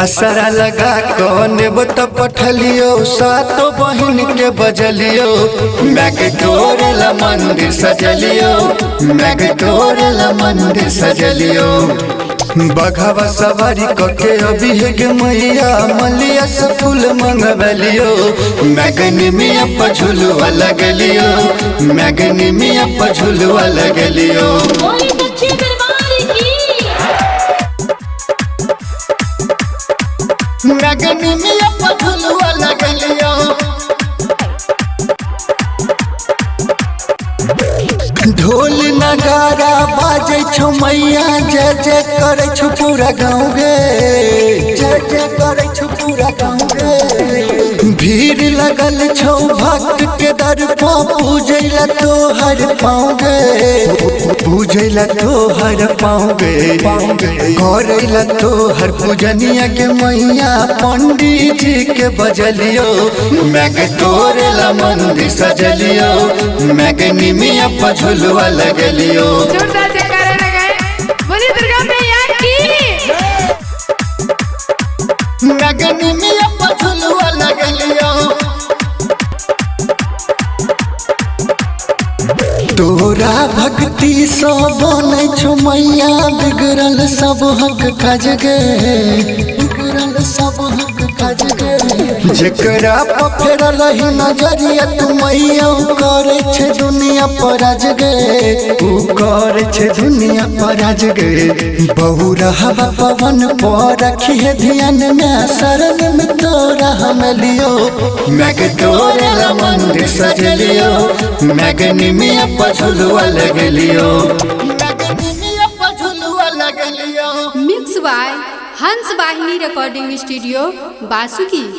असरा लगा कौन बत पठलियो सातो बहिन के बजलियो मैग तोरेला मंदिर सजलियो मैग तोरेला मंदिर सजलियो बघवा सवारी कके अभिषेक मैया मलिया से फूल मंगवलियो मैगनी मिया पर झुलुआ लगलियो मैगनी मिया पर झुलुआ लगलियो मैगनी मिया पर झुलुआ लगलियो ढोल नगारा बाजे छो मैया जय जय करे छो पूरा गाँव गे जय जय करे छो पूरा गाँव गे भीड़ लगल छो भक्त के दर पा पूजैला तो हर पाँव गे पूजैला तो हर पाँव गे करैला तो हर पूजनिया के मैया पंडित जी के बजलियो मैग तोरेला मंदिर सजलियो मैगनी मिया पर झुलुआ लगलियो जोरदार जयकारा लगाए बोली दुर्गा मैया की मैगनी मिया पर झुलुआ लगलियो तोरा भक्ति सो बनै छो मैया बिगड़ल सब हक काज गे बिगड़ल सब हक काज गे जेकरा पर फेरल ही नजरिया तू मैया करे छे दुनिया पर राज गे ऊ करे छे दुनिया पर राज गे बहु रहबा पवन पर रखिए ध्यान में शरण में तोरा हम लियो मैग तोरेला मंदिर सजलियो मैगनी मिया पर झुलुआ लगलियो मैगनी मिया पर झुलुआ लगलियो मिक्स बाय हंस वाहिनी रिकॉर्डिंग स्टूडियो बासुकी।